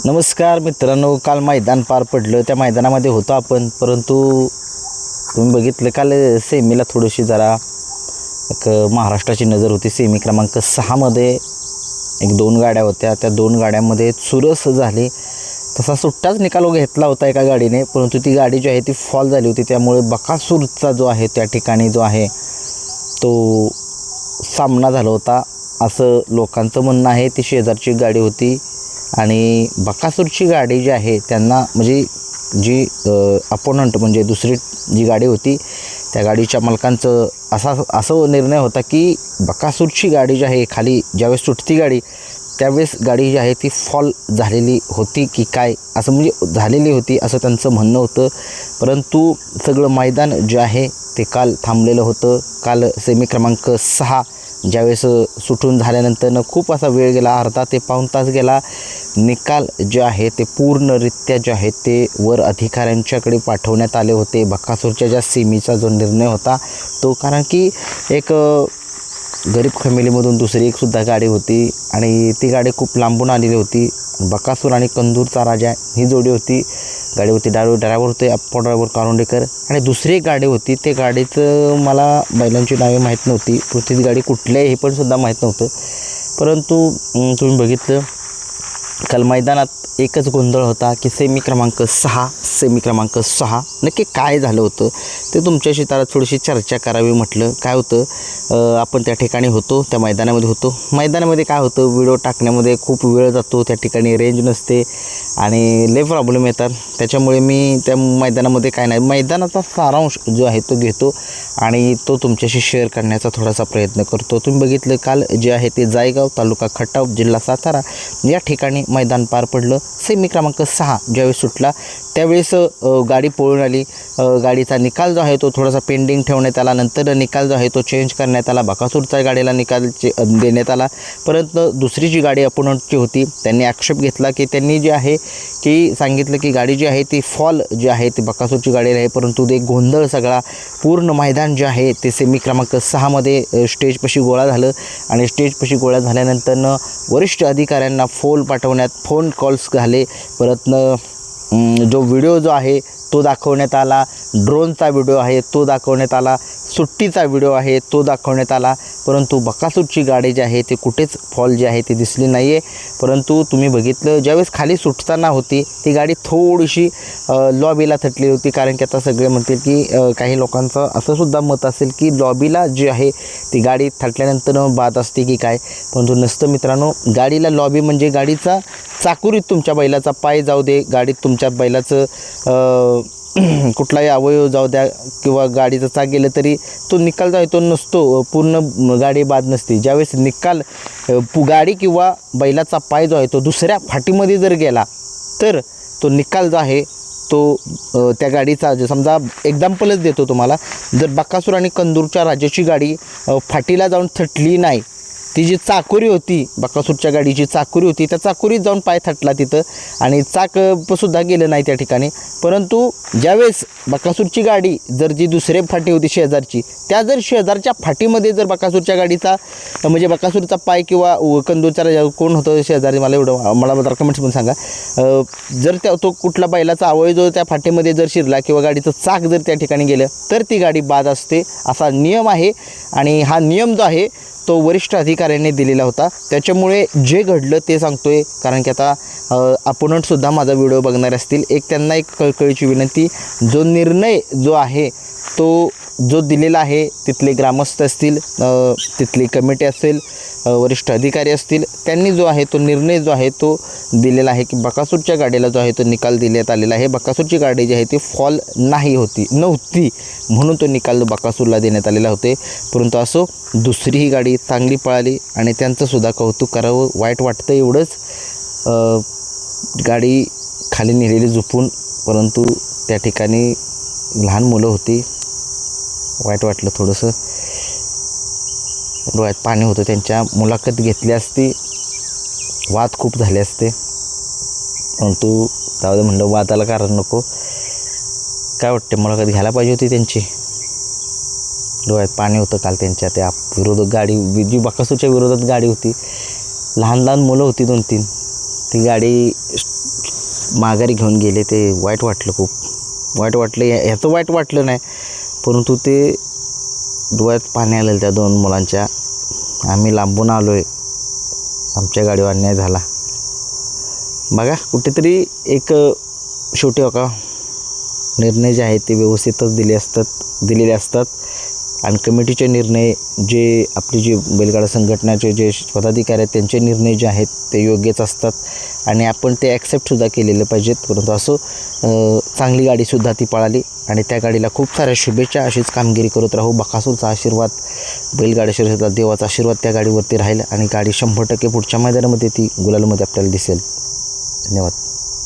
नमस्कार मित्रांनो, काल मैदान पार पडलं. त्या मैदानामध्ये होतो आपण, परंतु तुम्ही बघितलं काल सेमीला थोडीशी जरा एक महाराष्ट्राची नजर होती. सेमी क्रमांक 6मध्ये एक 2 गाड्या होत्या. त्या 2 गाड्यांमध्ये चुरस झाली. तसा सुट्टाच निकाल घेतला होता एका गाडीने, परंतु ती गाडी जी आहे ती फॉल झाली होती. त्यामुळे बकासूरचा जो आहे त्या ठिकाणी जो आहे तो सामना झाला होता असं लोकांचं म्हणणं आहे. ती शेजारची गाडी होती आणि बकासूरची गाडी जी आहे त्यांना म्हणजे जी अपोनंट म्हणजे दुसरी जी गाडी होती त्या गाडीच्या मालकांचं असं निर्णय होता की बकासूरची गाडी जी आहे खाली ज्यावेळेस सुटती गाडी त्यावेळेस गाडी जी आहे ती फॉल झालेली होती की काय, असं म्हणजे झालेली होती असं त्यांचं म्हणणं होतं. परंतु सगळं मैदान जे आहे ते काल थांबलेलं होतं. काल सेमी क्रमांक 6 ज्यावेळेस सुटून झाल्यानंतर खूप असा वेळ गेला, अर्धा ते पाऊण तास गेला. निकाल जे आहे ते पूर्णरित्या जे आहे ते वर अधिकाऱ्यांच्याकडे पाठवण्यात आले होते. बकासूरच्या ज्या सेमीचा जो निर्णय होता तो, कारण की एक गरीब फॅमिलीमधून दुसरी एक सुद्धा गाडी होती आणि ती गाडी खूप लांबून आलेली होती. बकासूर आणि कंदूरचा राजा ही जोडी होती. गाडी होती ड्रायव्हर होते अप्पा ड्रायव्हर कारोंडेकर आणि दुसरी एक गाडी होती. ते गाडीचं मला बैलांची नावे माहीत नव्हती, ती गाडी कुठली आहे हे पण सुद्धा माहीत नव्हतं. परंतु तुम्ही बघितलं काल मैदानात एकच गोंधळ होता की सेमी क्रमांक 6 नक्की काय झालं होतं ते तुमच्याशी त्याला थोडीशी चर्चा करावी म्हटलं. काय होतं, आपण त्या ठिकाणी होतो, त्या मैदानामध्ये होतो. मैदानामध्ये काय होतं, व्हिडिओ टाकण्यामध्ये खूप वेळ जातो, त्या ठिकाणी रेंज नसते आणि लय प्रॉब्लेम येतात. त्याच्यामुळे मी त्या मैदानामध्ये काय नाही, मैदानाचा सारांश जो आहे तो घेतो आणि तो तुमच्याशी शेअर करण्याचा थोडासा प्रयत्न करतो. तुम्ही बघितलं काल जे आहे ते जायगाव तालुका खटाव जिल्हा सातारा या ठिकाणी मैदान पार पडलं. सेमी क्रमांक 6 ज्यावेळेस सुटला त्यावेळेस गाडी पळून आली. गाडीचा निकाल जो आहे तो थोडासा पेंडिंग ठेवण्यात आला. नंतर निकाल जो आहे तो चेंज करण्यात आला. बकासूरच्या गाडीला निकाल देण्यात आला. परंतु दुसरी जी गाडी अपोनंटची होती त्यांनी आक्षेप घेतला की त्यांनी जे आहे की सांगितलं की गाडी जी आहे ती फॉल जी आहे ती बकासूरची गाडी आहे. परंतु ते गोंधळ सगळा पूर्ण मैदान जे आहे ते सेमी क्रमांक 6मध्ये स्टेजपाशी गोळा झालं आणि स्टेजपाशी गोळा झाल्यानंतर वरिष्ठ अधिकाऱ्यांना फोन कॉल्स झाले. परत जो व्हिडिओ जो आहे तो दाखवण्यात आला, ड्रोनचा व्हिडिओ आहे तो दाखवण्यात आला, सुट्टीचा व्हिडिओ आहे तो दाखवण्यात आला. परंतु बकासूरची गाडी जी आहे ती कुठेच फॉल जी आहे ती दिसली नाही आहे. परंतु तुम्ही बघितलं ज्यावेळेस खाली सुटताना होती ती गाडी थोडीशी लॉबीला थटली होती. कारण की आता सगळे म्हणतील की काही लोकांचं असं सुद्धा मत असेल की लॉबीला जी आहे ती गाडी थटल्यानंतर बाद असते की काय, परंतु नसतं मित्रांनो. गाडीला लॉबी म्हणजे गाडीचा चाकुरीत तुमच्या बैलाचा पाय जाऊ दे, गाडीत तुमच्या बैलाचं कुठलाही अवयव जाऊ द्या किंवा गाडीचं चाक गेलं तरी तो निकाल जो आहे तो नसतो, पूर्ण गाडी बाद नसते. ज्यावेळेस निकाल गाडी किंवा बैलाचा पाय जो आहे तो दुसऱ्या फाटीमध्ये जर गेला तर तो निकाल जो आहे तो त्या गाडीचा समजा एक्झाम्पलच देतो तुम्हाला. जर बकासूर आणि कंदूरच्या राजाची गाडी फाटीला जाऊन थटली नाही, ती जी चाकोरी होती बकासूरच्या गाडीची चाकोरी होती त्या चाकोरीत जाऊन पाय थटला तिथं आणि चाकसुद्धा गेलं नाही त्या ठिकाणी. परंतु ज्यावेळेस बकासूरची गाडी जर जी दुसरे फाटी होती शेजारची त्या जर शेजारच्या फाटीमध्ये जर बकासूरच्या गाडीचा म्हणजे बकासूरचा पाय किंवा कंदूरचा कोण होतं शेजारी मला जरा कमेंट्स पण सांगा, जर तो कुठला बैलाचा अवयव जो त्या फाटीमध्ये जर शिरला किंवा गाडीचं चाक जर त्या ठिकाणी गेलं तर ती गाडी बाद असते असा नियम आहे. आणि हा नियम जो आहे तो वरिष्ठ अधिकाऱ्यांनी दिलेला होता. त्याच्यामुळे जे घडलं ते सांगतोय, कारण की आता अपोनंटसुद्धा माझा व्हिडिओ बघणार असतील. त्यांना एक कळकळीची विनंती, जो निर्णय जो आहे तो जो दिलेला आहे तिथले ग्रामस्थ असतील, तिथली कमिटी असेल, वरिष्ठ अधिकारी असतील, त्यांनी जो आहे तो निर्णय जो आहे तो दिलेला आहे की बकासूरच्या गाडीला जो आहे तो निकाल देण्यात आलेला आहे. बकासूरची गाडी जी आहे ती फॉल नव्हती म्हणून तो निकाल बकासूरला देण्यात आलेला होते. परंतु असो, दुसरी ही गाडी चांगली पळाली आणि त्यांचंसुद्धा कौतुक करावं. वाईट वाटतं एवढंच, गाडी खाली नेलेली झोपून, परंतु त्या ठिकाणी लहान मुलं होती. वाईट वाटलं थोडंसं, डोळ्यात पाणी होतं. त्यांच्या मुलाखत घेतली असती वाद खूप झाले असते, परंतु त्यामध्ये म्हणलं वादाला कारण नको. काय वाटते, मुलाखत घ्यायला पाहिजे होती त्यांची. डोळ्यात पाणी होतं काल त्यांच्या त्या विरोधक गाडी जी बकासूरच्या विरोधात गाडी होती. लहान लहान मुलं होती 2-3. ती गाडी माघारी घेऊन गेले ते वाईट वाटलं, खूप वाईट वाटलं. ह्याचं वाईट वाटलं नाही, परंतु ते डोळ्यात पाणी आलेलं त्या 2 मुलांच्या. आम्ही लांबून आलो आहे, आमच्या गाडीवर अन्याय झाला. बघा कुठेतरी एक शेवटी का निर्णय जे आहेत ते व्यवस्थितच दिलेले असतात आणि कमिटीचे निर्णय जे आपली जी बैलगाडा संघटनेचे जे पदाधिकारी आहेत त्यांचे निर्णय जे आहेत ते योग्यच असतात आणि आपण ते ॲक्सेप्टसुद्धा केलेले पाहिजेत. परंतु असो, चांगली गाडीसुद्धा ती पळाली आणि त्या गाडीला खूप साऱ्या शुभेच्छा. अशीच कामगिरी करत राहू. बकासूरचा आशीर्वाद, बैलगाडी शर्यतीचा देवाचा आशीर्वाद त्या गाडीवरती राहील आणि गाडी 100% पुढच्या मैदानामध्ये ती गुलालमध्ये आपल्याला दिसेल. धन्यवाद.